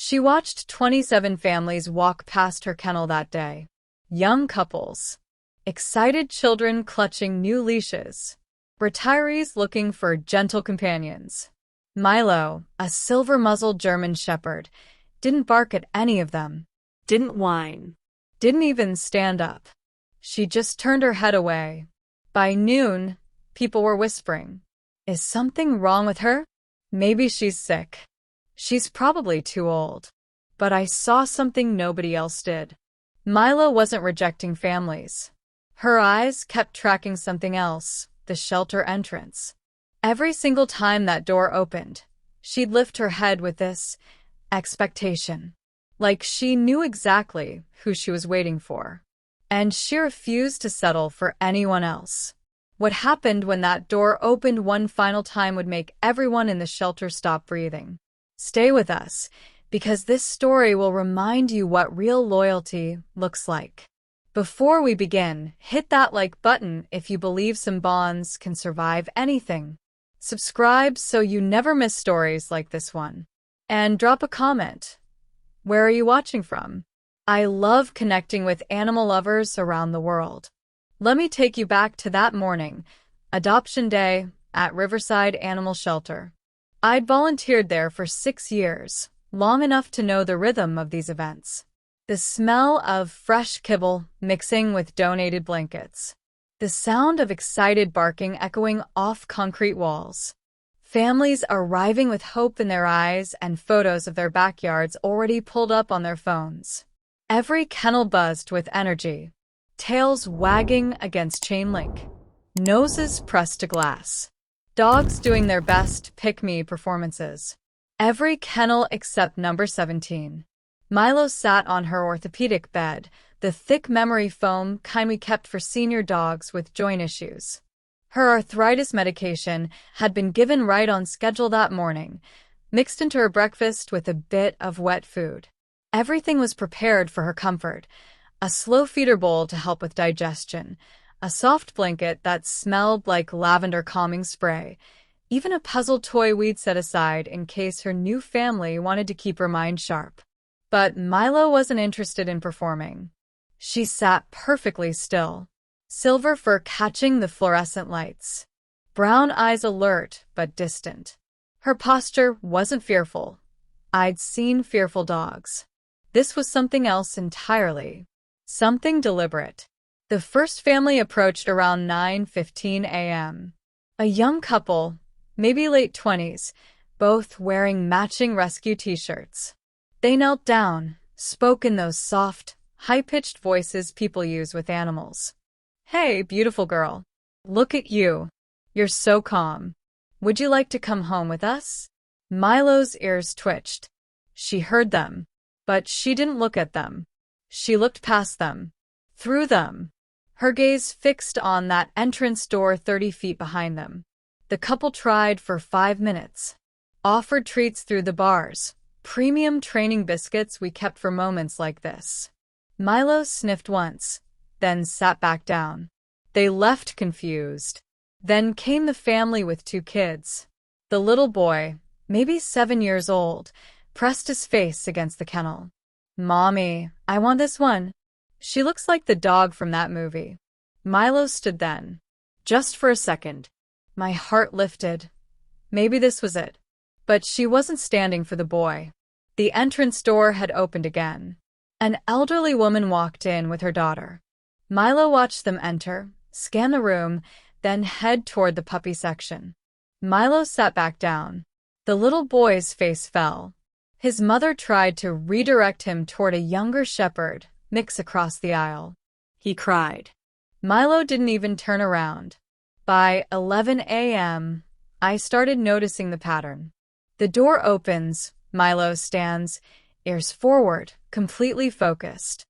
She watched 27 families walk past her kennel that day. Young couples, excited children clutching new leashes, retirees looking for gentle companions. Milo, a silver-muzzled German shepherd, didn't bark at any of them, Didn't whine. didn't even stand up. She just turned her head away. By noon, people were whispering, "Is something wrong with her? Maybe she's sick. She's probably too old." But I saw something nobody else did. Milo wasn't rejecting families. Her eyes kept tracking something else, the shelter entrance. Every single time that door opened, she'd lift her head with this expectation. Like she knew exactly who she was waiting for. And she refused to settle for anyone else. What happened when that door opened one final time would make everyone in the shelter stop breathing. Stay with us, because this story will remind you what real loyalty looks like. Before we begin, hit that like button if you believe some bonds can survive anything. Subscribe so you never miss stories like this one. And drop a comment. Where are you watching from? I love connecting with animal lovers around the world. Let me take you back to that morning, Adoption Day, at Riverside Animal Shelter. I'd volunteered there for 6 years, long enough to know the rhythm of these events. The smell of fresh kibble mixing with donated blankets. The sound of excited barking echoing off concrete walls. Families arriving with hope in their eyes and photos of their backyards already pulled up on their phones. Every kennel buzzed with energy, tails wagging against chain link, noses pressed to glass, dogs doing their best pick-me performances. Every kennel except number 17. Milo sat on her orthopedic bed, the thick memory foam kind we kept for senior dogs with joint issues. Her arthritis medication had been given right on schedule that morning, mixed into her breakfast with a bit of wet food. Everything was prepared for her comfort. A slow feeder bowl to help with digestion, a soft blanket that smelled like lavender calming spray, even a puzzle toy we'd set aside in case her new family wanted to keep her mind sharp. But Milo wasn't interested in performing. She sat perfectly still, silver fur catching the fluorescent lights, brown eyes alert but distant. Her posture wasn't fearful. I'd seen fearful dogs. This was something else entirely. Something deliberate. The first family approached around 9:15 a.m. A young couple, maybe late 20s, both wearing matching rescue t-shirts. They knelt down, spoke in those soft, high-pitched voices people use with animals. "Hey, beautiful girl. Look at you. You're so calm. Would you like to come home with us?" Milo's ears twitched. She heard them, but she didn't look at them. She looked past them, through them, her gaze fixed on that entrance door 30 feet behind them. The couple tried for 5 minutes, offered treats through the bars, premium training biscuits we kept for moments like this. Milo sniffed once, then sat back down. They left confused. Then came the family with 2 kids. The little boy, maybe 7 years old, pressed his face against the kennel. "Mommy, I want this one. She looks like the dog from that movie." Milo stood then. Just for a second. My heart lifted. Maybe this was it. But she wasn't standing for the boy. The entrance door had opened again. An elderly woman walked in with her daughter. Milo watched them enter, scan the room, then head toward the puppy section. Milo sat back down. The little boy's face fell. His mother tried to redirect him toward a younger shepherd, mix across the aisle. He cried. Milo didn't even turn around. By 11 a.m., I started noticing the pattern. The door opens, Milo stands, ears forward, completely focused.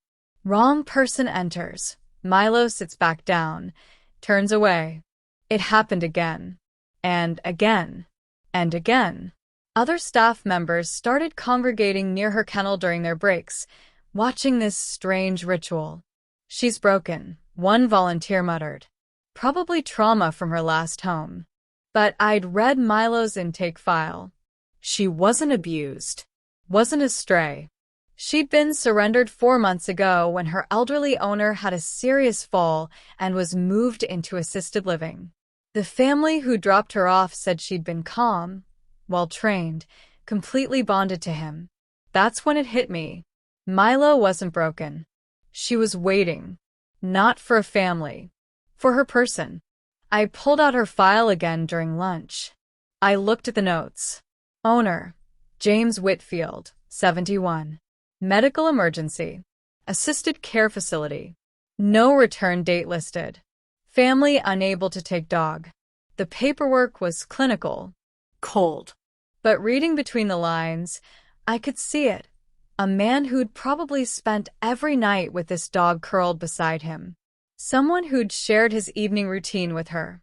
Wrong person enters. Milo sits back down, turns away. It happened again, and again, and again. Other staff members started congregating near her kennel during their breaks, watching this strange ritual. "She's broken," one volunteer muttered. Probably trauma from her last home. But I'd read Milo's intake file. She wasn't abused. wasn't a stray. She'd been surrendered 4 months ago when her elderly owner had a serious fall and was moved into assisted living. The family who dropped her off said she'd been calm, well-trained, completely bonded to him. That's when it hit me. Milo wasn't broken. She was waiting. Not for a family. For her person. I pulled out her file again during lunch. I looked at the notes. Owner, James Whitfield, 71. Medical emergency. Assisted care facility. No return date listed. Family unable to take dog. The paperwork was clinical. Cold. But reading between the lines, I could see it. A man who'd probably spent every night with this dog curled beside him. Someone who'd shared his evening routine with her.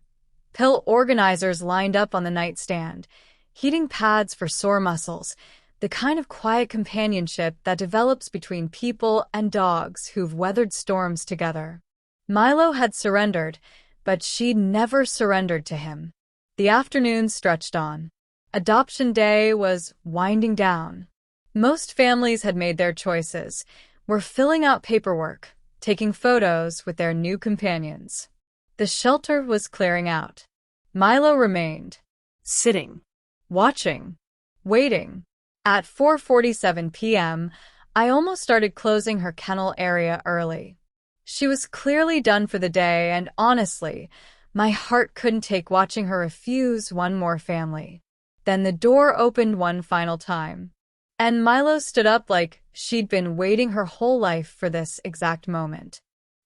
Pill organizers lined up on the nightstand. Heating pads for sore muscles. The kind of quiet companionship that develops between people and dogs who've weathered storms together. Milo had surrendered, but she'd never surrendered to him. The afternoon stretched on. Adoption day was winding down. Most families had made their choices, were filling out paperwork, taking photos with their new companions. The shelter was clearing out. Milo remained. Sitting. Watching. Waiting. At 4:47 p.m., I almost started closing her kennel area early. She was clearly done for the day, and honestly, my heart couldn't take watching her refuse one more family. Then the door opened one final time, and Milo stood up like she'd been waiting her whole life for this exact moment.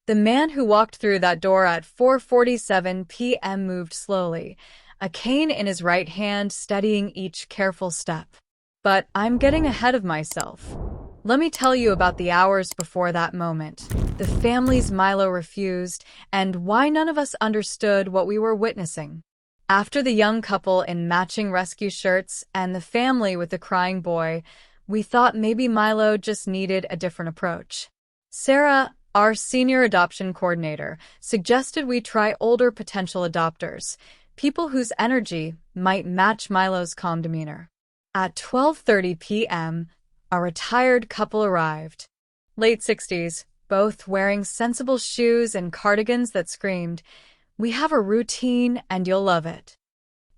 The man who walked through that door at 4:47 p.m. moved slowly, a cane in his right hand steadying each careful step. But I'm getting ahead of myself. Let me tell you about the hours before that moment, the families Milo refused, and why none of us understood what we were witnessing. After the young couple in matching rescue shirts and the family with the crying boy, we thought maybe Milo just needed a different approach. Sarah, our senior adoption coordinator, suggested we try older potential adopters, people whose energy might match Milo's calm demeanor. At 12:30 p.m., a retired couple arrived. Late 60s, both wearing sensible shoes and cardigans that screamed, "We have a routine and you'll love it."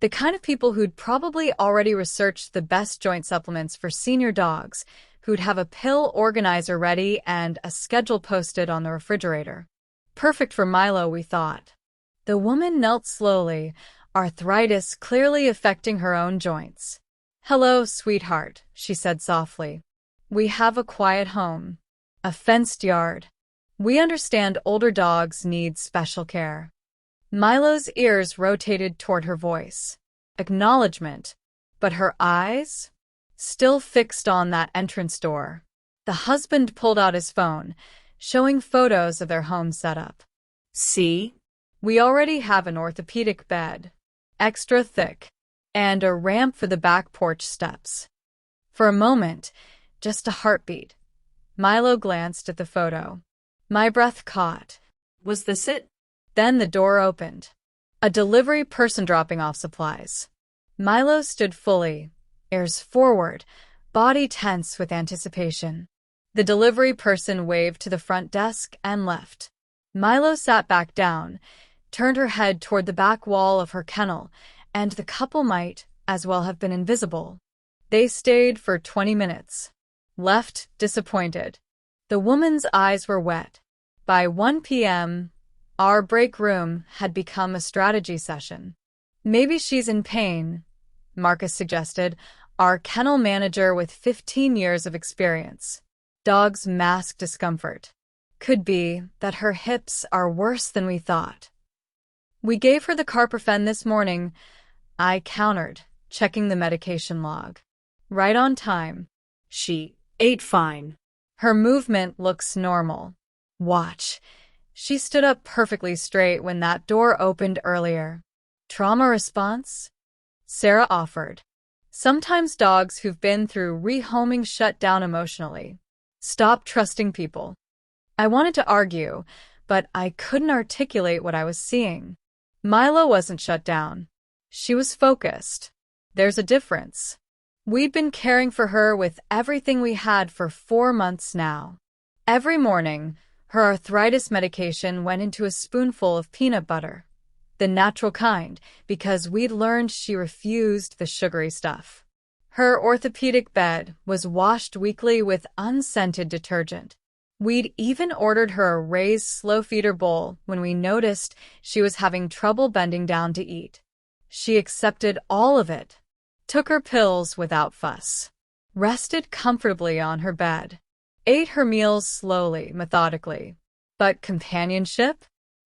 The kind of people who'd probably already researched the best joint supplements for senior dogs, who'd have a pill organizer ready and a schedule posted on the refrigerator. Perfect for Milo, we thought. The woman knelt slowly, arthritis clearly affecting her own joints. "Hello, sweetheart," she said softly. "We have a quiet home. A fenced yard. We understand older dogs need special care." Milo's ears rotated toward her voice. Acknowledgement. But her eyes? Still fixed on that entrance door. The husband pulled out his phone, showing photos of their home setup. "See? We already have an orthopedic bed. Extra thick. And a ramp for the back porch steps." For a moment, just a heartbeat, Milo glanced at the photo. My breath caught. Was this it? Then the door opened. A delivery person dropping off supplies. Milo stood fully, ears forward, body tense with anticipation. The delivery person waved to the front desk and left. Milo sat back down, turned her head toward the back wall of her kennel, and the couple might as well have been invisible. They stayed for 20 minutes. Left disappointed. The woman's eyes were wet. By 1 p.m., our break room had become a strategy session. "Maybe she's in pain," Marcus suggested, our kennel manager with 15 years of experience. Dogs mask discomfort. "Could be that her hips are worse than we thought." "We gave her the carprofen this morning," I countered, checking the medication log. "Right on time. She ate fine. Her movement looks normal. Watch." She stood up perfectly straight when that door opened earlier. "Trauma response?" Sarah offered. "Sometimes dogs who've been through rehoming shut down emotionally. Stop trusting people." I wanted to argue, but I couldn't articulate what I was seeing. Milo wasn't shut down. She was focused. There's a difference. We'd been caring for her with everything we had for 4 months now. Every morning, her arthritis medication went into a spoonful of peanut butter, the natural kind, because we'd learned she refused the sugary stuff. Her orthopedic bed was washed weekly with unscented detergent. We'd even ordered her a raised slow feeder bowl when we noticed she was having trouble bending down to eat. She accepted all of it, took her pills without fuss, rested comfortably on her bed, ate her meals slowly, methodically. But companionship?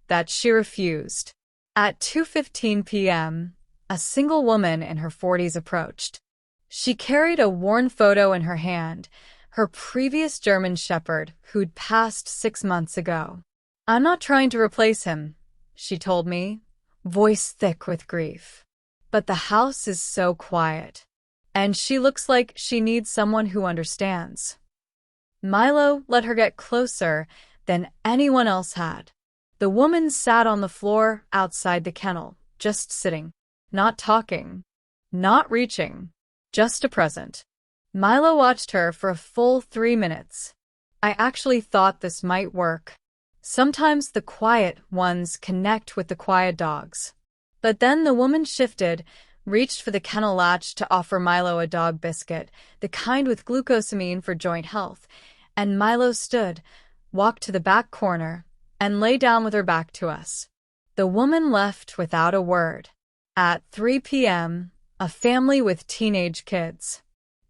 That she refused. At 2:15 p.m., a single woman in her 40s approached. She carried a worn photo in her hand, her previous German shepherd who'd passed 6 months ago. "I'm not trying to replace him," she told me, voice thick with grief. "But the house is so quiet, and she looks like she needs someone who understands." Milo let her get closer than anyone else had. The woman sat on the floor outside the kennel, just sitting, not talking, not reaching, just a present. Milo watched her for a full 3 minutes. I actually thought this might work. Sometimes the quiet ones connect with the quiet dogs. But then the woman shifted, reached for the kennel latch to offer Milo a dog biscuit, the kind with glucosamine for joint health, and Milo stood, walked to the back corner, and lay down with her back to us. The woman left without a word. At 3 p.m., a family with teenage kids.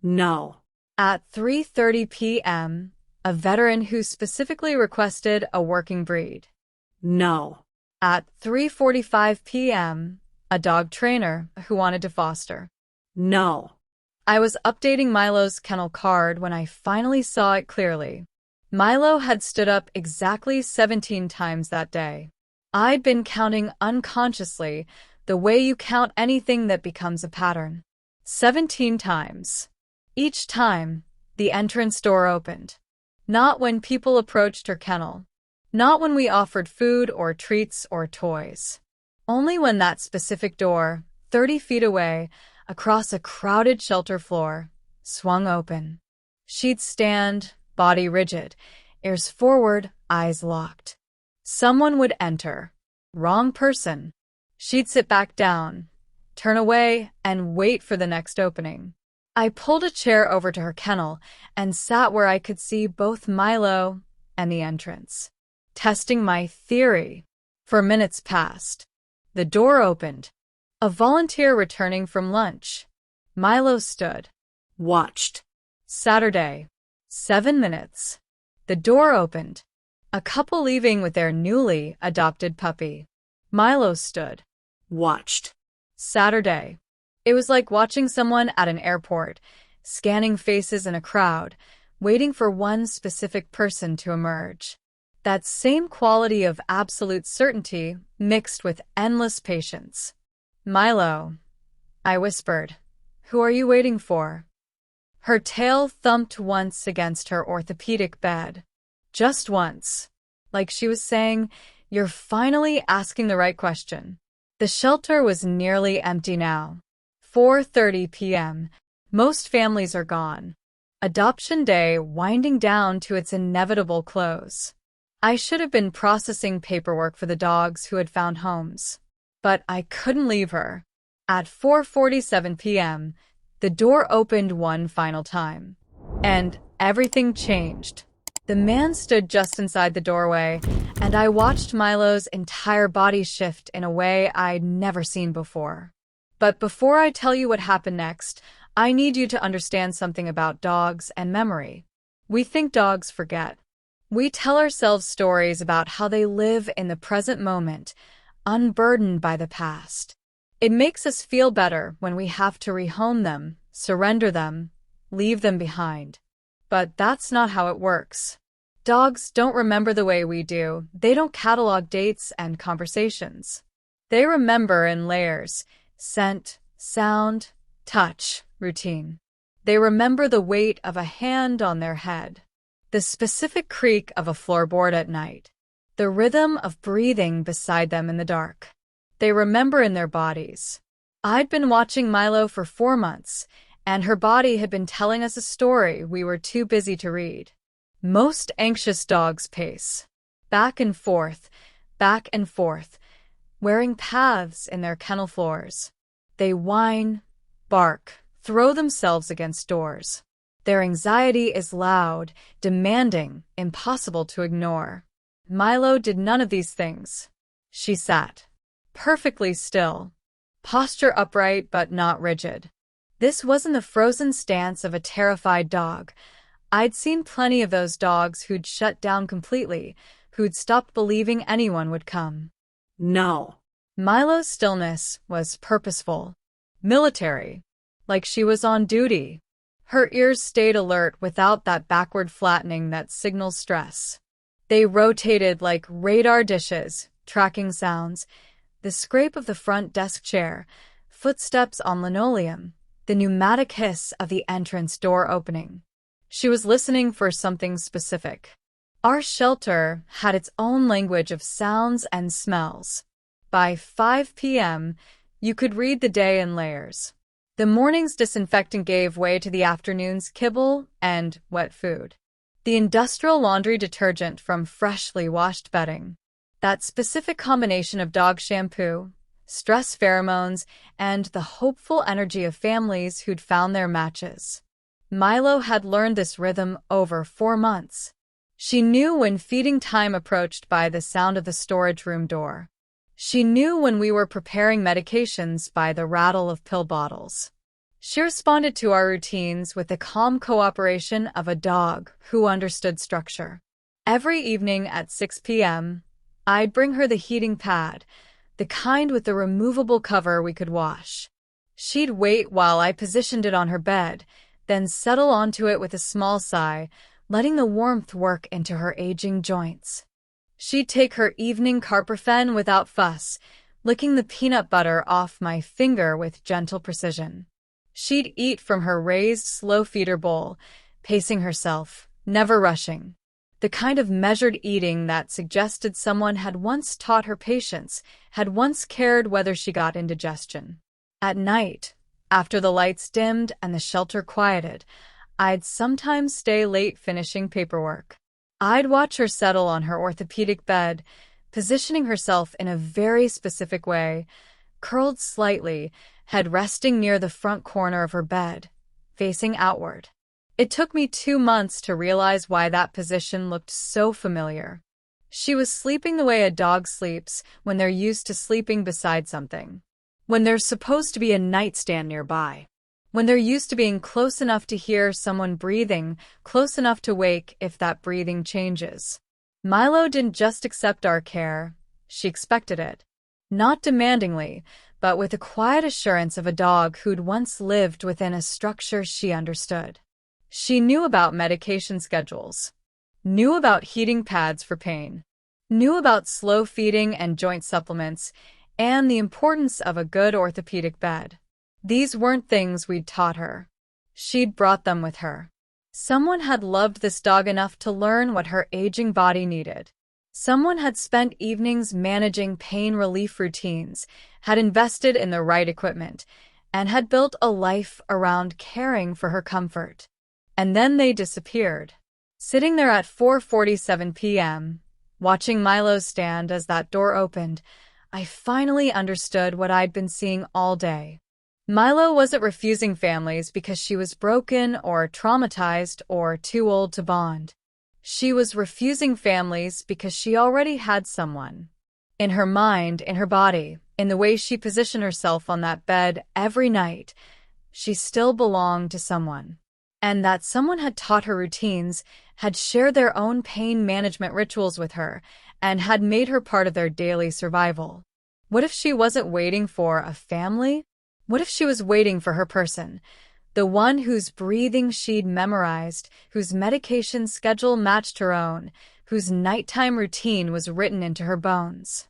No. At 3:30 p.m., a veteran who specifically requested a working breed. No. At 3:45 p.m., a dog trainer who wanted to foster. No. I was updating Milo's kennel card when I finally saw it clearly. Milo had stood up exactly 17 times that day. I'd been counting unconsciously, the way you count anything that becomes a pattern. 17 times. Each time, the entrance door opened. Not when people approached her kennel. Not when we offered food or treats or toys. Only when that specific door, 30 feet away, across a crowded shelter floor, swung open. She'd stand, body rigid, ears forward, eyes locked. Someone would enter. Wrong person. She'd sit back down, turn away, and wait for the next opening. I pulled a chair over to her kennel and sat where I could see both Milo and the entrance, testing my theory. For minutes passed. The door opened. A volunteer returning from lunch. Milo stood. Watched. Saturday. 7 minutes. The door opened. A couple leaving with their newly adopted puppy. Milo stood. Watched. Saturday. It was like watching someone at an airport, scanning faces in a crowd, waiting for one specific person to emerge. That same quality of absolute certainty mixed with endless patience. "Milo," I whispered, "who are you waiting for?" Her tail thumped once against her orthopedic bed. Just once. Like she was saying, "You're finally asking the right question." The shelter was nearly empty now. 4:30 p.m. Most families are gone. Adoption day winding down to its inevitable close. I should have been processing paperwork for the dogs who had found homes. But I couldn't leave her. At 4:47 p.m., the door opened one final time. And everything changed. The man stood just inside the doorway, and I watched Milo's entire body shift in a way I'd never seen before. But before I tell you what happened next, I need you to understand something about dogs and memory. We think dogs forget. We tell ourselves stories about how they live in the present moment, unburdened by the past. It makes us feel better when we have to rehome them, surrender them, leave them behind. But that's not how it works. Dogs don't remember the way we do. They don't catalog dates and conversations. They remember in layers: scent, sound, touch, routine. They remember the weight of a hand on their head, the specific creak of a floorboard at night, the rhythm of breathing beside them in the dark. They remember in their bodies. I'd been watching Milo for 4 months, and her body had been telling us a story we were too busy to read. Most anxious dogs pace back and forth, wearing paths in their kennel floors. They whine, bark, throw themselves against doors. Their anxiety is loud, demanding, impossible to ignore. Milo did none of these things. She sat, perfectly still, posture upright but not rigid. This wasn't the frozen stance of a terrified dog. I'd seen plenty of those dogs who'd shut down completely, who'd stopped believing anyone would come. No. Milo's stillness was purposeful, military, like she was on duty. Her ears stayed alert without that backward flattening that signals stress. They rotated like radar dishes, tracking sounds, the scrape of the front desk chair, footsteps on linoleum, the pneumatic hiss of the entrance door opening. She was listening for something specific. Our shelter had its own language of sounds and smells. By 5 p.m., you could read the day in layers. The morning's disinfectant gave way to the afternoon's kibble and wet food. The industrial laundry detergent from freshly washed bedding. That specific combination of dog shampoo, stress pheromones, and the hopeful energy of families who'd found their matches. Milo had learned this rhythm over 4 months. She knew when feeding time approached by the sound of the storage room door. She knew when we were preparing medications by the rattle of pill bottles. She responded to our routines with the calm cooperation of a dog who understood structure. Every evening at 6 p.m., I'd bring her the heating pad, the kind with the removable cover we could wash. She'd wait while I positioned it on her bed, then settle onto it with a small sigh, letting the warmth work into her aging joints. She'd take her evening carprofen without fuss, licking the peanut butter off my finger with gentle precision. She'd eat from her raised slow feeder bowl, pacing herself, never rushing. The kind of measured eating that suggested someone had once taught her patience, had once cared whether she got indigestion. At night, after the lights dimmed and the shelter quieted, I'd sometimes stay late finishing paperwork. I'd watch her settle on her orthopedic bed, positioning herself in a very specific way, curled slightly, head resting near the front corner of her bed, facing outward. It took me 2 months to realize why that position looked so familiar. She was sleeping the way a dog sleeps when they're used to sleeping beside something, when there's supposed to be a nightstand nearby, when they're used to being close enough to hear someone breathing, close enough to wake if that breathing changes. Milo didn't just accept our care, she expected it. Not demandingly, but with the quiet assurance of a dog who'd once lived within a structure she understood. She knew about medication schedules, knew about heating pads for pain, knew about slow feeding and joint supplements, and the importance of a good orthopedic bed. These weren't things we'd taught her. She'd brought them with her. Someone had loved this dog enough to learn what her aging body needed. Someone had spent evenings managing pain relief routines, had invested in the right equipment, and had built a life around caring for her comfort. And then they disappeared. Sitting there at 4:47 p.m., watching Milo stand as that door opened, I finally understood what I'd been seeing all day. Milo wasn't refusing families because she was broken or traumatized or too old to bond. She was refusing families because she already had someone. In her mind, in her body, in the way she positioned herself on that bed every night, she still belonged to someone. And that someone had taught her routines, had shared their own pain management rituals with her, and had made her part of their daily survival. What if she wasn't waiting for a family? What if she was waiting for her person, the one whose breathing she'd memorized, whose medication schedule matched her own, whose nighttime routine was written into her bones?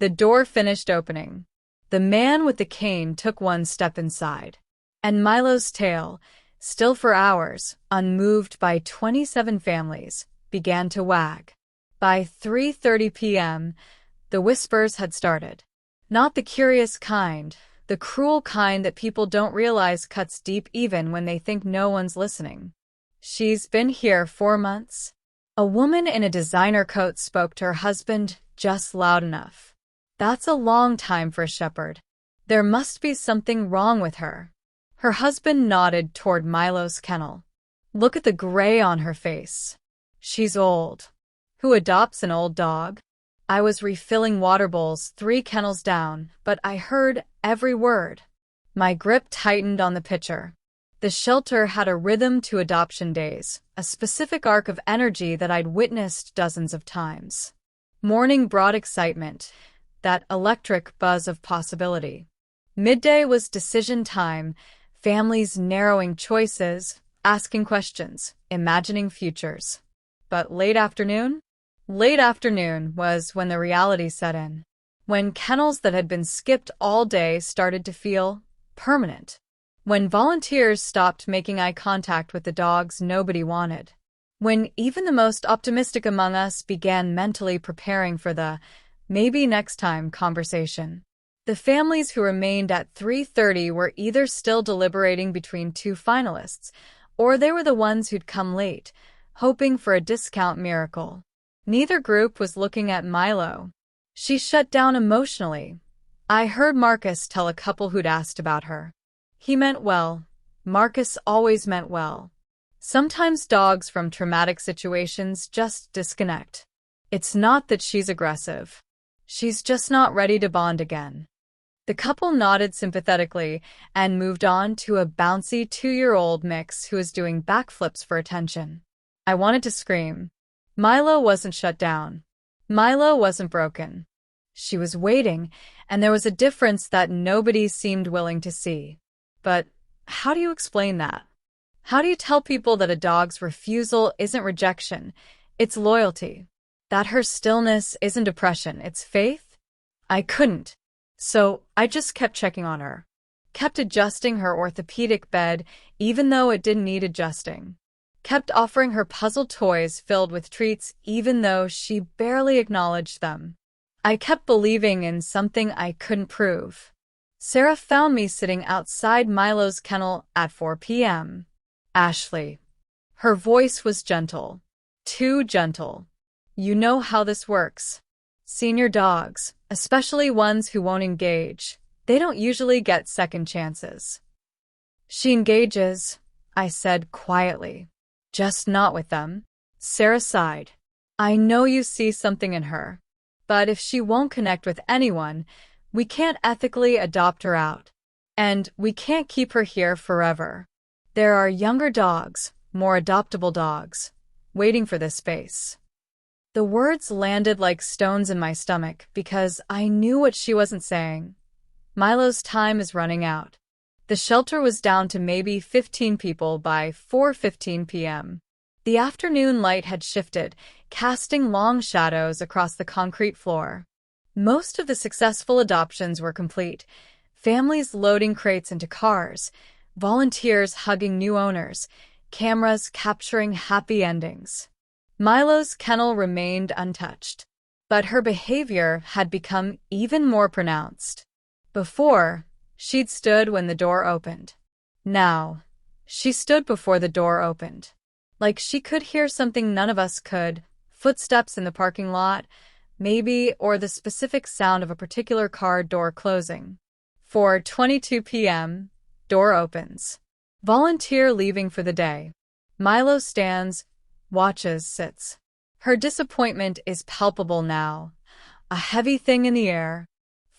The door finished opening. The man with the cane took one step inside. And Milo's tail, still for hours, unmoved by 27 families, began to wag. By 3:30 p.m., the whispers had started. Not the curious kind, The cruel kind that people don't realize cuts deep even when they think no one's listening. She's been here 4 months. A woman in a designer coat spoke to her husband just loud enough. That's a long time for a shepherd. There must be something wrong with her. Her husband nodded toward Milo's kennel. Look at the gray on her face. She's old. Who adopts an old dog? I was refilling water bowls 3 kennels down, but I heard every word. My grip tightened on the pitcher. The shelter had a rhythm to adoption days, a specific arc of energy that I'd witnessed dozens of times. Morning brought excitement, that electric buzz of possibility. Midday was decision time, families narrowing choices, asking questions, imagining futures. But late afternoon? Late afternoon was when the reality set in. When kennels that had been skipped all day started to feel permanent. When volunteers stopped making eye contact with the dogs nobody wanted. When even the most optimistic among us began mentally preparing for the maybe next time conversation. The families who remained at 3:30 were either still deliberating between 2 finalists, or they were the ones who'd come late, hoping for a discount miracle. Neither group was looking at Milo. She shut down emotionally. I heard Marcus tell a couple who'd asked about her. He meant well. Marcus always meant well. Sometimes dogs from traumatic situations just disconnect. It's not that she's aggressive. She's just not ready to bond again. The couple nodded sympathetically and moved on to a bouncy 2-year-old mix who was doing backflips for attention. I wanted to scream. Milo wasn't shut down. Milo wasn't broken. She was waiting, and there was a difference that nobody seemed willing to see. But how do you explain that? How do you tell people that a dog's refusal isn't rejection, it's loyalty? That her stillness isn't depression, it's faith? I couldn't. So I just kept checking on her. Kept adjusting her orthopedic bed even though it didn't need adjusting. Kept offering her puzzle toys filled with treats even though she barely acknowledged them. I kept believing in something I couldn't prove. Sarah found me sitting outside Milo's kennel at 4 p.m. Ashley. Her voice was gentle. Too gentle. You know how this works. Senior dogs, especially ones who won't engage, they don't usually get second chances. She engages, I said quietly. Just not with them. Sarah sighed. I know you see something in her. But if she won't connect with anyone, we can't ethically adopt her out. And we can't keep her here forever. There are younger dogs, more adoptable dogs, waiting for this space. The words landed like stones in my stomach because I knew what she wasn't saying. Milo's time is running out. The shelter was down to maybe 15 people by 4:15 p.m. The afternoon light had shifted, casting long shadows across the concrete floor. Most of the successful adoptions were complete, families loading crates into cars, volunteers hugging new owners, cameras capturing happy endings. Milo's kennel remained untouched, but her behavior had become even more pronounced. Before, she'd stood when the door opened. Now, she stood before the door opened. Like she could hear something none of us could, footsteps in the parking lot, maybe, or the specific sound of a particular car door closing. 4:22 p.m., door opens. Volunteer leaving for the day. Milo stands, watches, sits. Her disappointment is palpable now, a heavy thing in the air.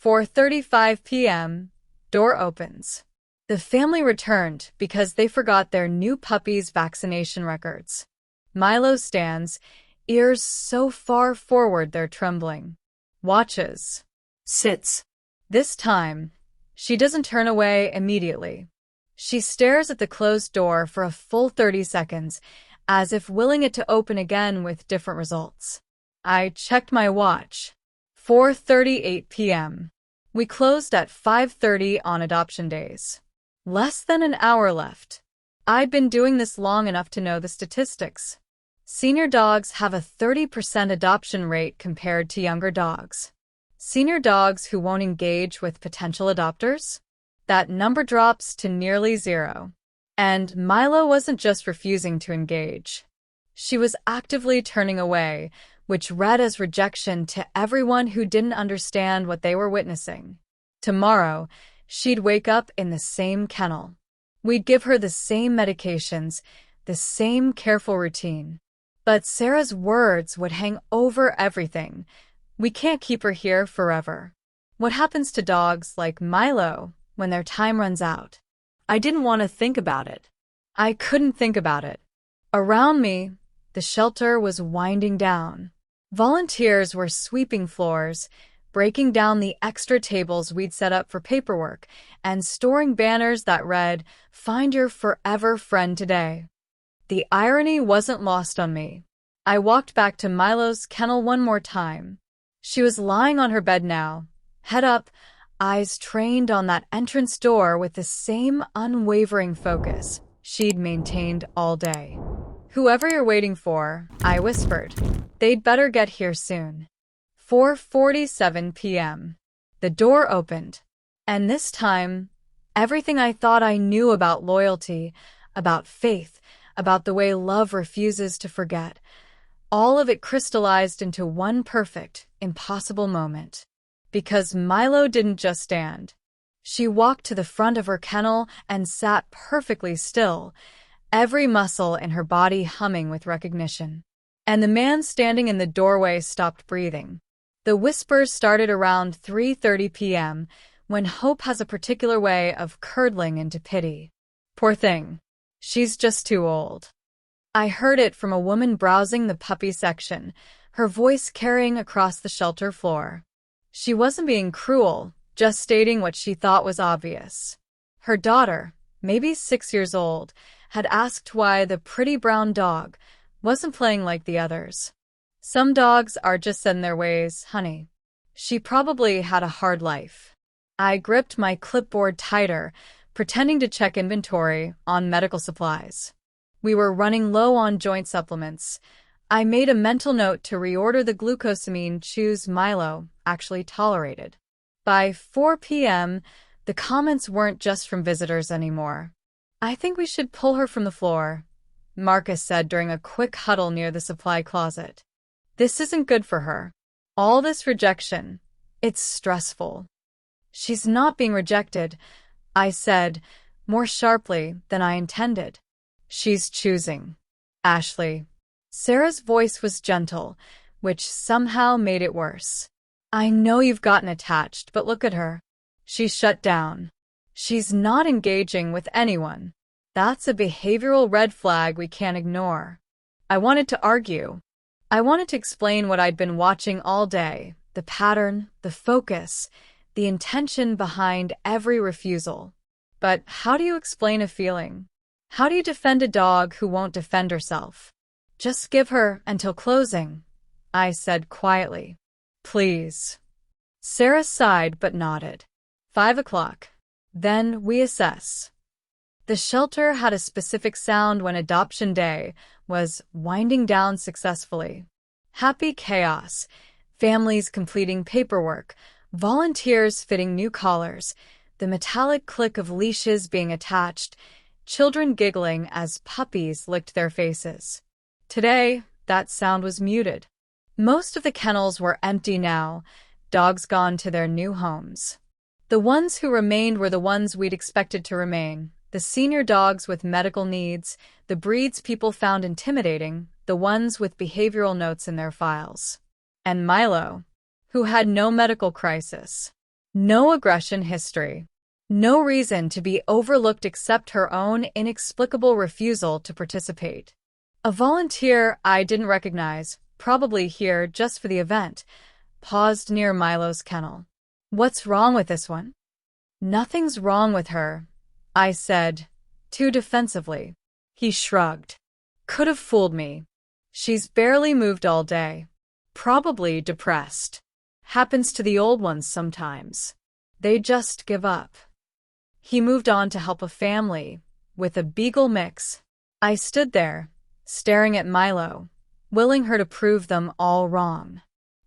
4:35 p.m., door opens. The family returned because they forgot their new puppy's vaccination records. Milo stands, ears so far forward they're trembling. Watches. Sits. This time, she doesn't turn away immediately. She stares at the closed door for a full 30 seconds, as if willing it to open again with different results. I checked my watch. 4:38 p.m. We closed at 5:30 on adoption days. Less than an hour left. I'd been doing this long enough to know the statistics. Senior dogs have a 30% adoption rate compared to younger dogs. Senior dogs who won't engage with potential adopters? That number drops to nearly 0. And Milo wasn't just refusing to engage. She was actively turning away, which read as rejection to everyone who didn't understand what they were witnessing. Tomorrow, she'd wake up in the same kennel. We'd give her the same medications, the same careful routine. But Sarah's words would hang over everything. We can't keep her here forever. What happens to dogs like Milo when their time runs out? I didn't want to think about it. I couldn't think about it. Around me, the shelter was winding down. Volunteers were sweeping floors, breaking down the extra tables we'd set up for paperwork, and storing banners that read, "Find your forever friend today." The irony wasn't lost on me. I walked back to Milo's kennel one more time. She was lying on her bed now, head up, eyes trained on that entrance door with the same unwavering focus she'd maintained all day. "Whoever you're waiting for," I whispered. "They'd better get here soon." 4:47 p.m. The door opened, and this time, everything I thought I knew about loyalty, about faith, about the way love refuses to forget, all of it crystallized into one perfect, impossible moment. Because Milo didn't just stand. She walked to the front of her kennel and sat perfectly still, every muscle in her body humming with recognition. And the man standing in the doorway stopped breathing. The whispers started around 3:30 p.m., when hope has a particular way of curdling into pity. "Poor thing. She's just too old." I heard it from a woman browsing the puppy section, her voice carrying across the shelter floor. She wasn't being cruel, just stating what she thought was obvious. Her daughter, maybe 6 years old, had asked why the pretty brown dog wasn't playing like the others. "Some dogs are just set in their ways, honey. She probably had a hard life." I gripped my clipboard tighter, pretending to check inventory on medical supplies. We were running low on joint supplements. I made a mental note to reorder the glucosamine chews Milo actually tolerated. By 4 p.m., the comments weren't just from visitors anymore. "I think we should pull her from the floor," Marcus said during a quick huddle near the supply closet. "This isn't good for her. All this rejection. It's stressful." "She's not being rejected," I said, more sharply than I intended. "She's choosing." "Ashley." Sarah's voice was gentle, which somehow made it worse. "I know you've gotten attached, but look at her. She's shut down. She's not engaging with anyone. That's a behavioral red flag we can't ignore." I wanted to argue. I wanted to explain what I'd been watching all day, the pattern, the focus, the intention behind every refusal. But how do you explain a feeling? How do you defend a dog who won't defend herself? "Just give her until closing," I said quietly. "Please." Sarah sighed but nodded. 5 o'clock. Then we assess. The shelter had a specific sound when adoption day was winding down successfully. Happy chaos, families completing paperwork, volunteers fitting new collars, the metallic click of leashes being attached, children giggling as puppies licked their faces. Today, that sound was muted. Most of the kennels were empty now, dogs gone to their new homes. The ones who remained were the ones we'd expected to remain, the senior dogs with medical needs, the breeds people found intimidating, the ones with behavioral notes in their files. And Milo, who had no medical crisis, no aggression history, no reason to be overlooked except her own inexplicable refusal to participate. A volunteer I didn't recognize, probably here just for the event, paused near Milo's kennel. "What's wrong with this one?" "Nothing's wrong with her," I said, too defensively. He shrugged. "Could have fooled me. She's barely moved all day. Probably depressed. Happens to the old ones sometimes. They just give up." He moved on to help a family with a beagle mix. I stood there, staring at Milo, willing her to prove them all wrong.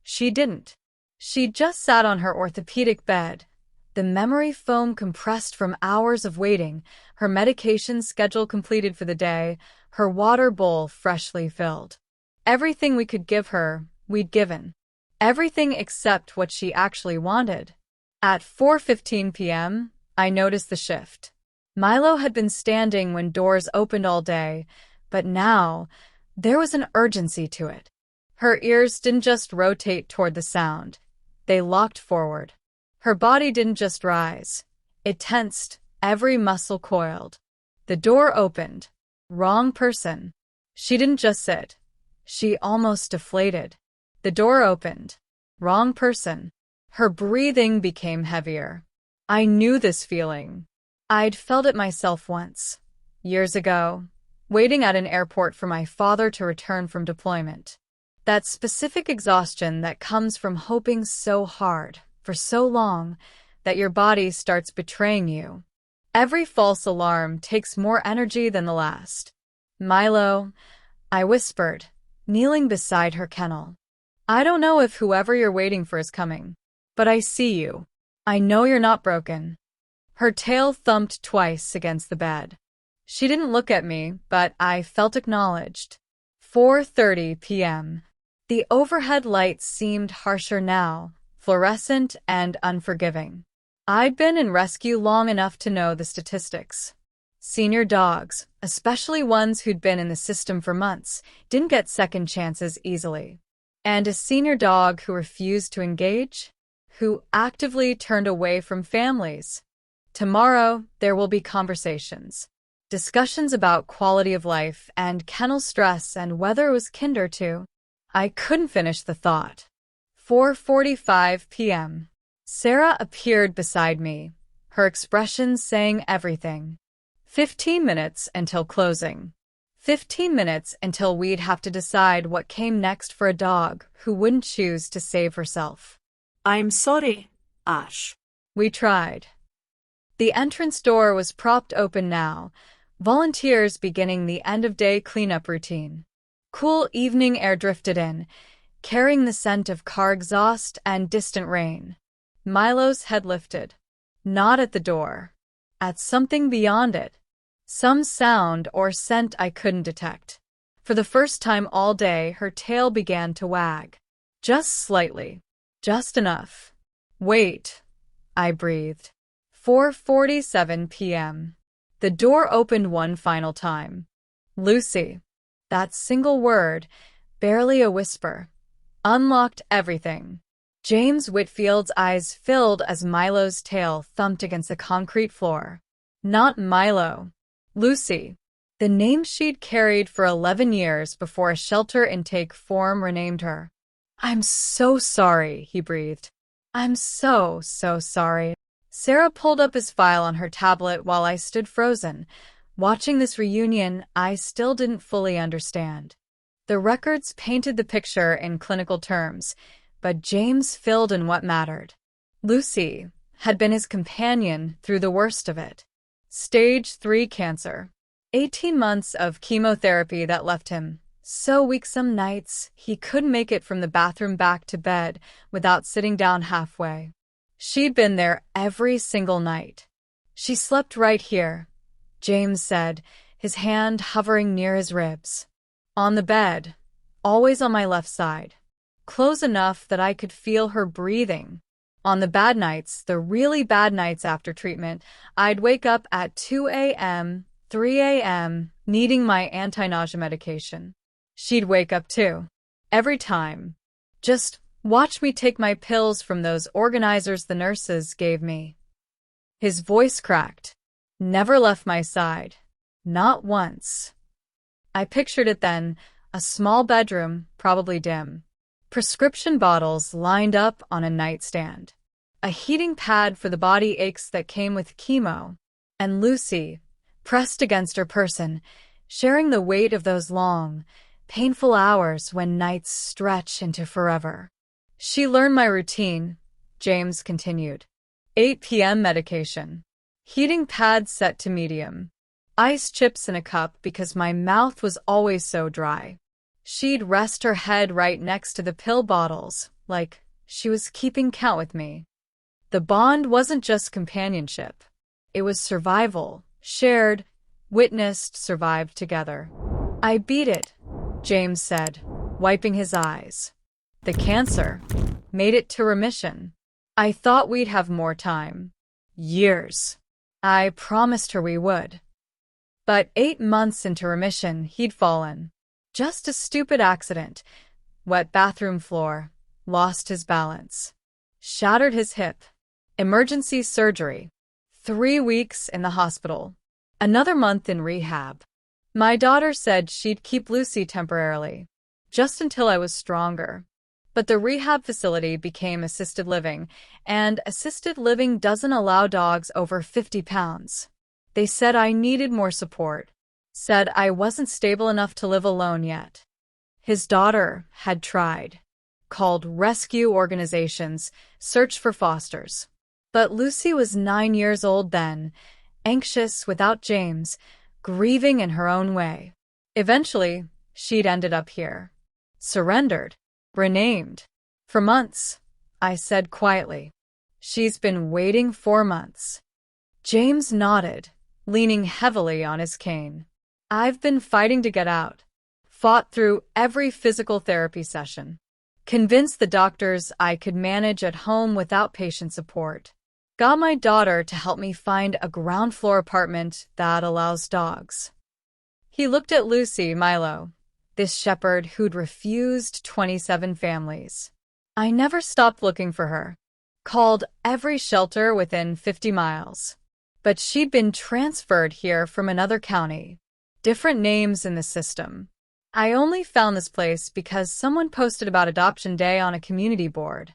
She didn't. She just sat on her orthopedic bed, The memory foam compressed from hours of waiting, her medication schedule completed for the day, her water bowl freshly filled. Everything we could give her, we'd given. Everything except what she actually wanted. At 4:15 p.m., I noticed the shift. Milo had been standing when doors opened all day, but now, there was an urgency to it. Her ears didn't just rotate toward the sound. They locked forward. Her body didn't just rise. It tensed, every muscle coiled. The door opened. Wrong person. She didn't just sit. She almost deflated. The door opened. Wrong person. Her breathing became heavier. I knew this feeling. I'd felt it myself once. Years ago, waiting at an airport for my father to return from deployment. That specific exhaustion that comes from hoping so hard, for so long, that your body starts betraying you. Every false alarm takes more energy than the last. Milo, I whispered, kneeling beside her kennel. I don't know if whoever you're waiting for is coming, but I see you. I know you're not broken. Her tail thumped twice against the bed. She didn't look at me, but I felt acknowledged. 4:30 p.m. The overhead lights seemed harsher now, fluorescent and unforgiving. I'd been in rescue long enough to know the statistics. Senior dogs, especially ones who'd been in the system for months, didn't get second chances easily. And a senior dog who refused to engage? Who actively turned away from families? Tomorrow, there will be conversations. Discussions about quality of life and kennel stress and whether it was kinder to. I couldn't finish the thought. 4:45 p.m. Sarah appeared beside me, her expression saying everything. 15 minutes until closing. 15 minutes until we'd have to decide what came next for a dog who wouldn't choose to save herself. I'm sorry, Ash. We tried. The entrance door was propped open now, volunteers beginning the end-of-day cleanup routine. Cool evening air drifted in, carrying the scent of car exhaust and distant rain. Milo's head lifted. Not at the door. At something beyond it. Some sound or scent I couldn't detect. For the first time all day, her tail began to wag. Just slightly. Just enough. Wait, I breathed. 4:47 p.m. The door opened one final time. Lucy. That single word, barely a whisper, unlocked everything. James Whitfield's eyes filled as Milo's tail thumped against the concrete floor. Not Milo. Lucy. The name she'd carried for 11 years before a shelter intake form renamed her. I'm so sorry, he breathed. I'm so sorry. Sarah pulled up his file on her tablet while I stood frozen. Watching this reunion, I still didn't fully understand. The records painted the picture in clinical terms, but James filled in what mattered. Lucy had been his companion through the worst of it. Stage 3 cancer. 18 months of chemotherapy that left him so weak some nights he couldn't make it from the bathroom back to bed without sitting down halfway. She'd been there every single night. She slept right here, James said, his hand hovering near his ribs. On the bed, always on my left side. Close enough that I could feel her breathing. On the bad nights, the really bad nights after treatment, I'd wake up at 2 a.m., 3 a.m., needing my anti-nausea medication. She'd wake up too. Every time. Just watch me take my pills from those organizers the nurses gave me. His voice cracked. Never left my side. Not once. I pictured it then, a small bedroom, probably dim. Prescription bottles lined up on a nightstand. A heating pad for the body aches that came with chemo. And Lucy, pressed against her person, sharing the weight of those long, painful hours when nights stretch into forever. She learned my routine, James continued. 8 p.m. medication. Heating pad set to medium. Ice chips in a cup because my mouth was always so dry. She'd rest her head right next to the pill bottles, like she was keeping count with me. The bond wasn't just companionship. It was survival, shared, witnessed, survived together. I beat it, James said, wiping his eyes. The cancer made it to remission. I thought we'd have more time. Years. I promised her we would. But 8 months into remission, he'd fallen. Just a stupid accident. Wet bathroom floor. Lost his balance. Shattered his hip. Emergency surgery. 3 weeks in the hospital. Another month in rehab. My daughter said she'd keep Lucy temporarily, just until I was stronger. But the rehab facility became assisted living, and assisted living doesn't allow dogs over 50 pounds. They said I needed more support. Said I wasn't stable enough to live alone yet. His daughter had tried. Called rescue organizations, searched for fosters. But Lucy was 9 years old then, anxious without James, grieving in her own way. Eventually, she'd ended up here. Surrendered. Renamed. For months, I said quietly. She's been waiting 4 months. James nodded, leaning heavily on his cane. I've been fighting to get out. Fought through every physical therapy session. Convinced the doctors I could manage at home without patient support. Got my daughter to help me find a ground floor apartment that allows dogs. He looked at Lucy, Milo, this shepherd who'd refused 27 families. I never stopped looking for her. Called every shelter within 50 miles. But she'd been transferred here from another county. Different names in the system. I only found this place because someone posted about Adoption Day on a community board.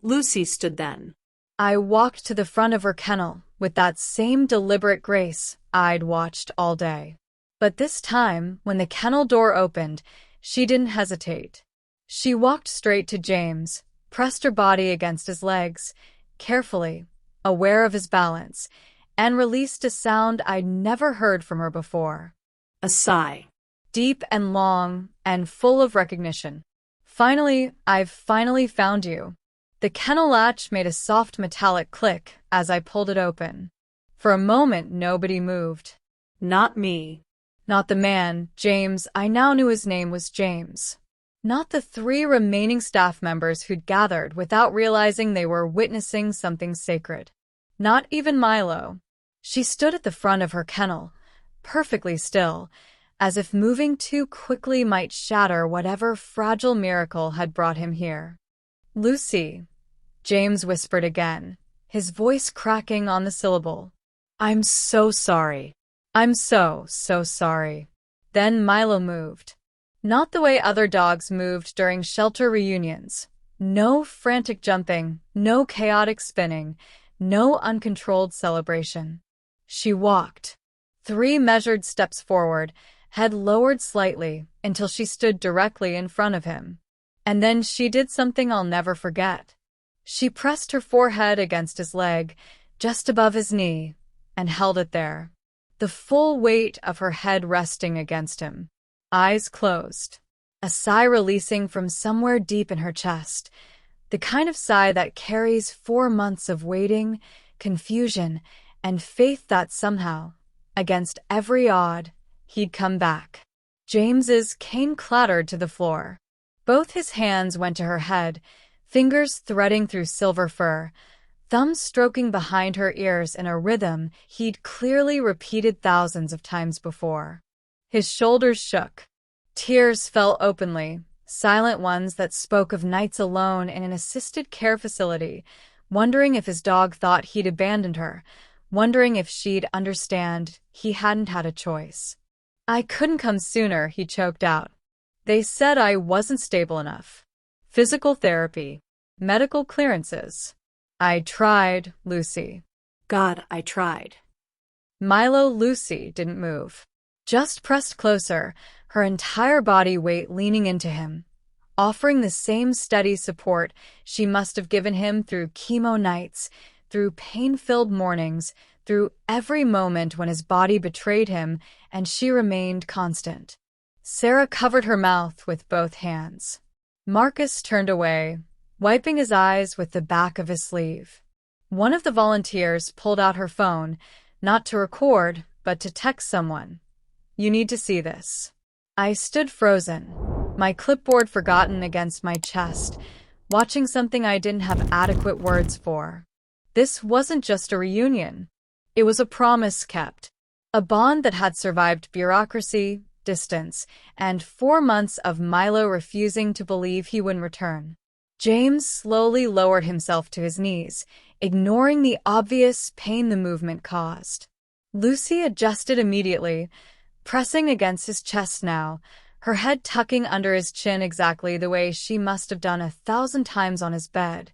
Lucy stood then. I walked to the front of her kennel with that same deliberate grace I'd watched all day. But this time, when the kennel door opened, she didn't hesitate. She walked straight to James, pressed her body against his legs, carefully, aware of his balance, and released a sound I'd never heard from her before. A sigh. Deep and long and full of recognition. Finally, I've finally found you. The kennel latch made a soft metallic click as I pulled it open. For a moment, nobody moved. Not me. Not the man, James. I now knew his name was James. Not the 3 remaining staff members who'd gathered without realizing they were witnessing something sacred. Not even Milo. She stood at the front of her kennel, perfectly still, as if moving too quickly might shatter whatever fragile miracle had brought him here. Lucy, James whispered again, his voice cracking on the syllable. I'm so sorry. I'm so sorry. Then Milo moved. Not the way other dogs moved during shelter reunions. No frantic jumping, no chaotic spinning, no uncontrolled celebration. She walked. 3 measured steps forward, head lowered slightly until she stood directly in front of him. And then she did something I'll never forget. She pressed her forehead against his leg, just above his knee, and held it there. The full weight of her head resting against him. Eyes closed. A sigh releasing from somewhere deep in her chest. The kind of sigh that carries 4 months of waiting, confusion, and faith that somehow, against every odd, he'd come back. James's cane clattered to the floor. Both his hands went to her head, fingers threading through silver fur, thumbs stroking behind her ears in a rhythm he'd clearly repeated thousands of times before. His shoulders shook. Tears fell openly, silent ones that spoke of nights alone in an assisted care facility, wondering if his dog thought he'd abandoned her, wondering if she'd understand he hadn't had a choice. I couldn't come sooner, he choked out. They said I wasn't stable enough. Physical therapy, medical clearances. I tried, Lucy. God, I tried. Milo. Lucy didn't move. Just pressed closer, her entire body weight leaning into him, offering the same steady support she must have given him through chemo nights, through pain-filled mornings, through every moment when his body betrayed him, and she remained constant. Sarah covered her mouth with both hands. Marcus turned away, wiping his eyes with the back of his sleeve. One of the volunteers pulled out her phone, not to record, but to text someone. "You need to see this." I stood frozen, my clipboard forgotten against my chest, watching something I didn't have adequate words for. This wasn't just a reunion. It was a promise kept. A bond that had survived bureaucracy, distance, and 4 months of Milo refusing to believe he wouldn't return. James slowly lowered himself to his knees, ignoring the obvious pain the movement caused. Lucy adjusted immediately, pressing against his chest now, her head tucking under his chin exactly the way she must have done 1,000 times on his bed.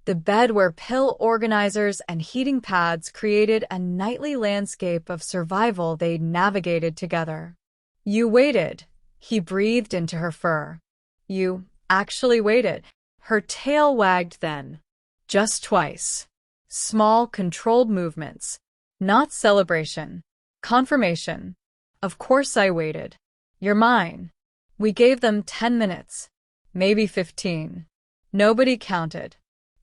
The bed where pill organizers and heating pads created a nightly landscape of survival they'd navigated together. "You waited," he breathed into her fur. "You actually waited." Her tail wagged then. Just twice. Small, controlled movements. Not celebration. Confirmation. "Of course I waited. You're mine." We gave them 10 minutes. Maybe 15. Nobody counted.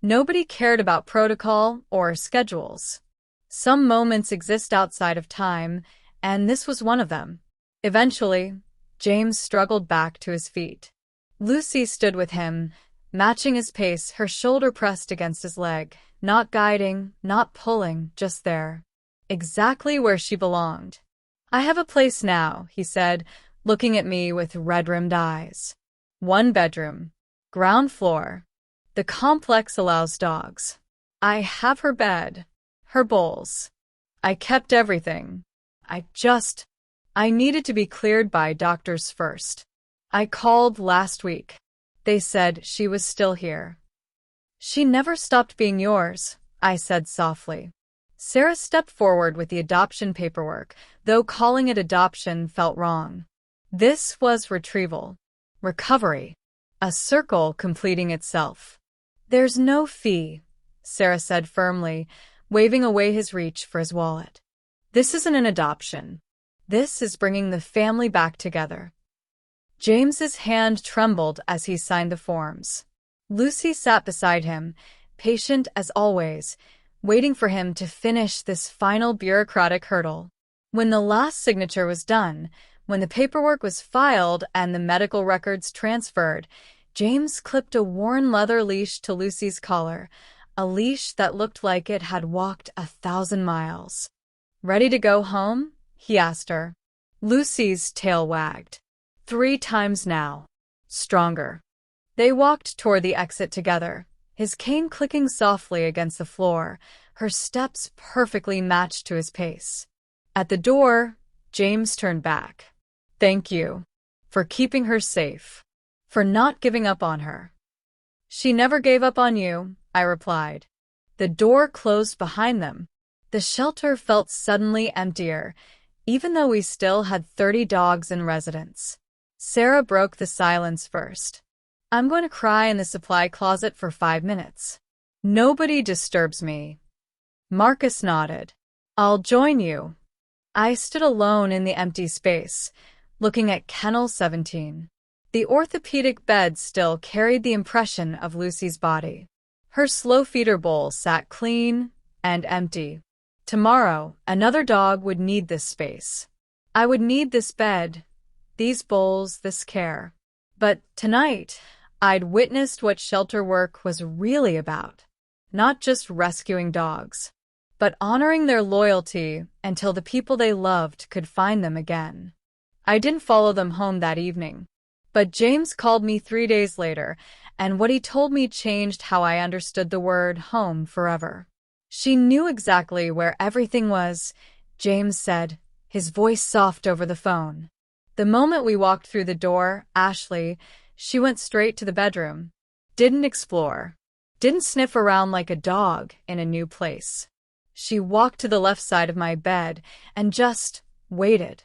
Nobody cared about protocol or schedules. Some moments exist outside of time, and this was one of them. Eventually, James struggled back to his feet. Lucy stood with him, matching his pace, her shoulder pressed against his leg, not guiding, not pulling, just there. Exactly where she belonged. "I have a place now," he said, looking at me with red-rimmed eyes. 1 bedroom. Ground floor. The complex allows dogs. I have her bed. Her bowls. I kept everything. I needed to be cleared by doctors first. I called last week. They said she was still here. "She never stopped being yours," I said softly. Sarah stepped forward with the adoption paperwork, though calling it adoption felt wrong. This was retrieval. Recovery. A circle completing itself. "There's no fee," Sarah said firmly, waving away his reach for his wallet. "This isn't an adoption. This is bringing the family back together." James's hand trembled as he signed the forms. Lucy sat beside him, patient as always, waiting for him to finish this final bureaucratic hurdle. When the last signature was done, when the paperwork was filed and the medical records transferred, James clipped a worn leather leash to Lucy's collar, a leash that looked like it had walked 1,000 miles. "Ready to go home?" he asked her. Lucy's tail wagged. 3 times now. Stronger. They walked toward the exit together, his cane clicking softly against the floor, her steps perfectly matched to his pace. At the door, James turned back. "Thank you. For keeping her safe. For not giving up on her." "She never gave up on you," I replied. The door closed behind them. The shelter felt suddenly emptier, even though we still had 30 dogs in residence. Sarah broke the silence first. "I'm going to cry in the supply closet for 5 minutes. Nobody disturbs me." Marcus nodded. "I'll join you." I stood alone in the empty space, looking at Kennel 17. The orthopedic bed still carried the impression of Lucy's body. Her slow feeder bowl sat clean and empty. Tomorrow, another dog would need this space. I would need this bed, these bowls, this care. But tonight, I'd witnessed what shelter work was really about. Not just rescuing dogs, but honoring their loyalty until the people they loved could find them again. I didn't follow them home that evening, but James called me 3 days later, and what he told me changed how I understood the word home forever. "She knew exactly where everything was," James said, his voice soft over the phone. "The moment we walked through the door, Ashley, she went straight to the bedroom. Didn't explore. Didn't sniff around like a dog in a new place. She walked to the left side of my bed and just waited."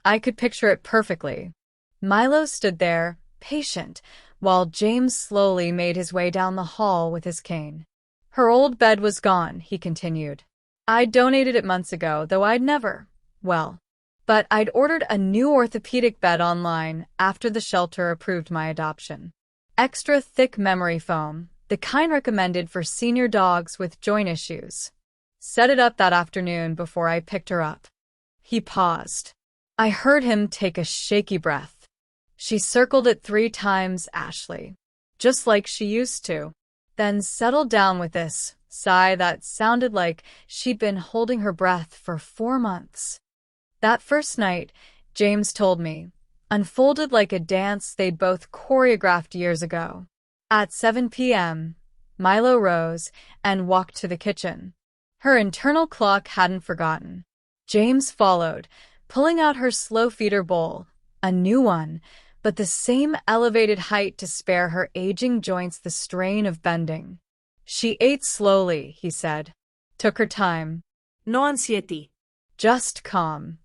I could picture it perfectly. Milo stood there, patient, while James slowly made his way down the hall with his cane. "Her old bed was gone," he continued. "I'd donated it months ago, though but I'd ordered a new orthopedic bed online after the shelter approved my adoption. Extra thick memory foam, the kind recommended for senior dogs with joint issues. Set it up that afternoon before I picked her up. He paused. I heard him take a shaky breath. She circled it 3 times, Ashley. Just like she used to. Then settled down with this sigh that sounded like she'd been holding her breath for 4 months. That first night, James told me, unfolded like a dance they'd both choreographed years ago. At 7 p.m., Milo rose and walked to the kitchen. Her internal clock hadn't forgotten. James followed, pulling out her slow feeder bowl, a new one, but the same elevated height to spare her aging joints the strain of bending. She ate slowly, he said. Took her time. No anxiety. Just calm.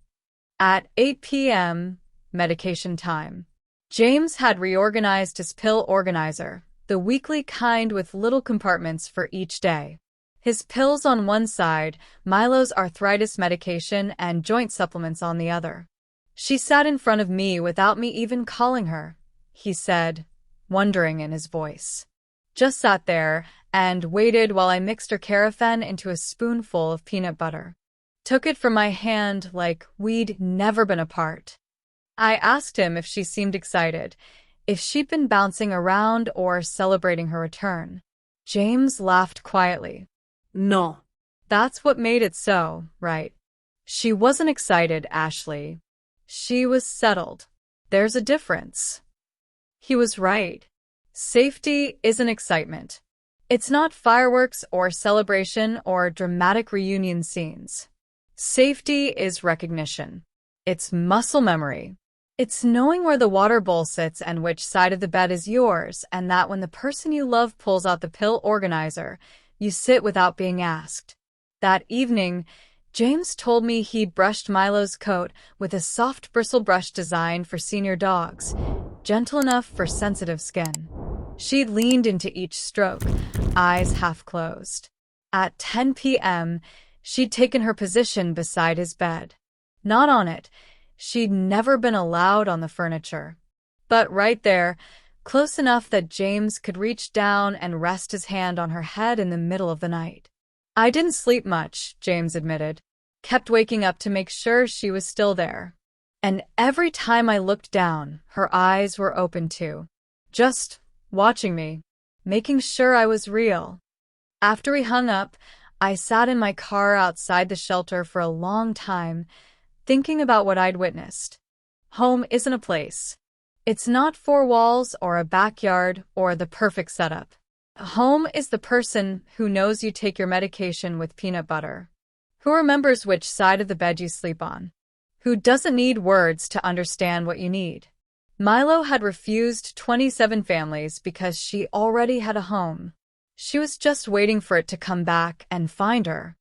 At 8 p.m., medication time. James had reorganized his pill organizer, the weekly kind with little compartments for each day. His pills on one side, Milo's arthritis medication and joint supplements on the other. She sat in front of me without me even calling her, he said, wondering in his voice. Just sat there and waited while I mixed her Carafin into a spoonful of peanut butter. Took it from my hand like we'd never been apart. I asked him if she seemed excited, if she'd been bouncing around or celebrating her return. James laughed quietly. No. That's what made it so, right? She wasn't excited, Ashley. She was settled. There's a difference. He was right. Safety isn't excitement. It's not fireworks or celebration or dramatic reunion scenes. Safety is recognition. It's muscle memory. It's knowing where the water bowl sits and which side of the bed is yours, and that when the person you love pulls out the pill organizer, you sit without being asked. That evening, James told me he'd brushed Milo's coat with a soft bristle brush designed for senior dogs, gentle enough for sensitive skin. She'd leaned into each stroke, eyes half closed. At 10 p.m., she'd taken her position beside his bed. Not on it. She'd never been allowed on the furniture. But right there, close enough that James could reach down and rest his hand on her head in the middle of the night. I didn't sleep much, James admitted. Kept waking up to make sure she was still there. And every time I looked down, her eyes were open too. Just watching me, making sure I was real. After we hung up, I sat in my car outside the shelter for a long time, thinking about what I'd witnessed. Home isn't a place. It's not 4 walls or a backyard or the perfect setup. Home is the person who knows you take your medication with peanut butter, who remembers which side of the bed you sleep on, who doesn't need words to understand what you need. Milo had refused 27 families because she already had a home. She was just waiting for it to come back and find her.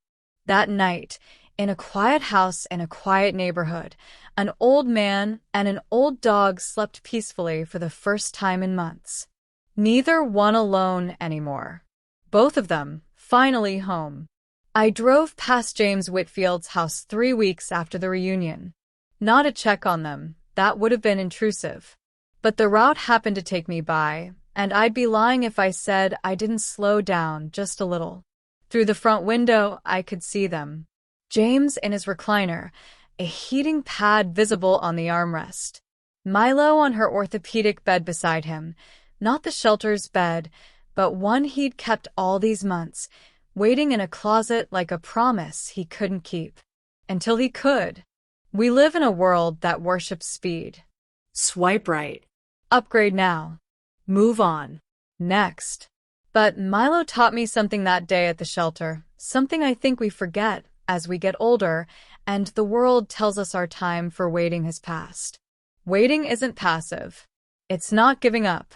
That night, in a quiet house in a quiet neighborhood, an old man and an old dog slept peacefully for the first time in months. Neither one alone anymore. Both of them, finally home. I drove past James Whitfield's house 3 weeks after the reunion. Not to check on them, that would have been intrusive. But the route happened to take me by, and I'd be lying if I said I didn't slow down just a little. Through the front window, I could see them. James in his recliner, a heating pad visible on the armrest. Milo on her orthopedic bed beside him, not the shelter's bed, but one he'd kept all these months, waiting in a closet like a promise he couldn't keep. Until he could. We live in a world that worships speed. Swipe right. Upgrade now. Move on. Next. But Milo taught me something that day at the shelter, something I think we forget as we get older, and the world tells us our time for waiting has passed. Waiting isn't passive. It's not giving up.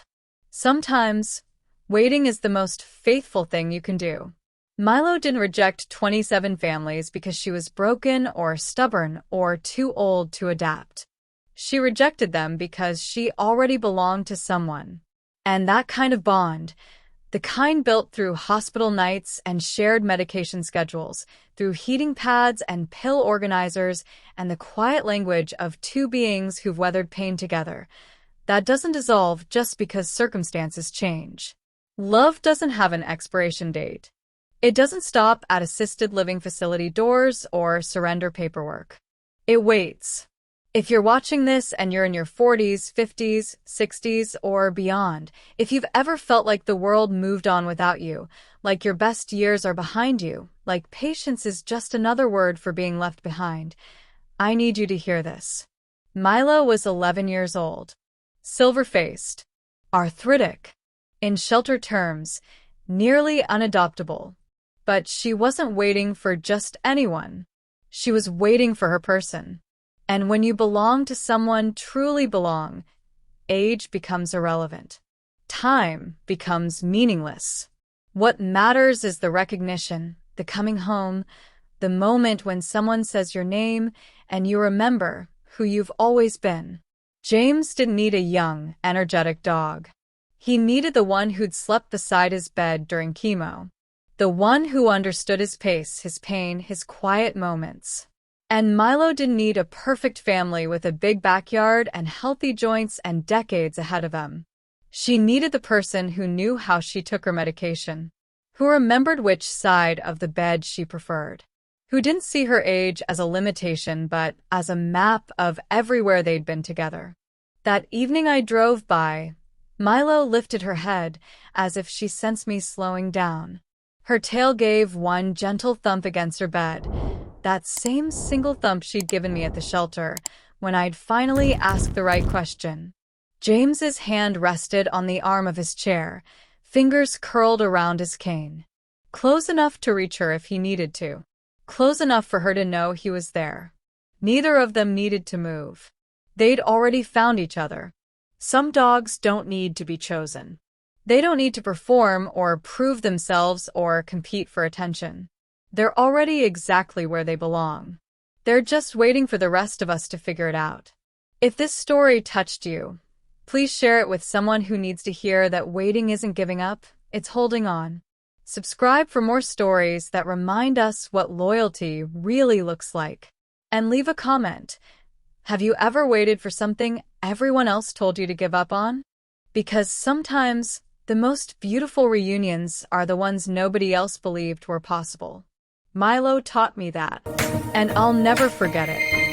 Sometimes, waiting is the most faithful thing you can do. Milo didn't reject 27 families because she was broken or stubborn or too old to adapt. She rejected them because she already belonged to someone. And that kind of bond, the kind built through hospital nights and shared medication schedules, through heating pads and pill organizers, and the quiet language of 2 beings who've weathered pain together, that doesn't dissolve just because circumstances change. Love doesn't have an expiration date. It doesn't stop at assisted living facility doors or surrender paperwork. It waits. If you're watching this and you're in your 40s, 50s, 60s, or beyond, if you've ever felt like the world moved on without you, like your best years are behind you, like patience is just another word for being left behind, I need you to hear this. Milo was 11 years old, silver-faced, arthritic, in shelter terms, nearly unadoptable. But she wasn't waiting for just anyone. She was waiting for her person. And when you belong to someone, truly belong, age becomes irrelevant. Time becomes meaningless. What matters is the recognition, the coming home, the moment when someone says your name and you remember who you've always been. James didn't need a young, energetic dog. He needed the one who'd slept beside his bed during chemo. The one who understood his pace, his pain, his quiet moments. And Milo didn't need a perfect family with a big backyard and healthy joints and decades ahead of him. She needed the person who knew how she took her medication, who remembered which side of the bed she preferred, who didn't see her age as a limitation but as a map of everywhere they'd been together. That evening I drove by, Milo lifted her head as if she sensed me slowing down. Her tail gave one gentle thump against her bed, that same single thump she'd given me at the shelter when I'd finally asked the right question. James's hand rested on the arm of his chair, fingers curled around his cane. Close enough to reach her if he needed to. Close enough for her to know he was there. Neither of them needed to move. They'd already found each other. Some dogs don't need to be chosen. They don't need to perform or prove themselves or compete for attention. They're already exactly where they belong. They're just waiting for the rest of us to figure it out. If this story touched you, please share it with someone who needs to hear that waiting isn't giving up, it's holding on. Subscribe for more stories that remind us what loyalty really looks like. And leave a comment. Have you ever waited for something everyone else told you to give up on? Because sometimes the most beautiful reunions are the ones nobody else believed were possible. Milo taught me that, and I'll never forget it.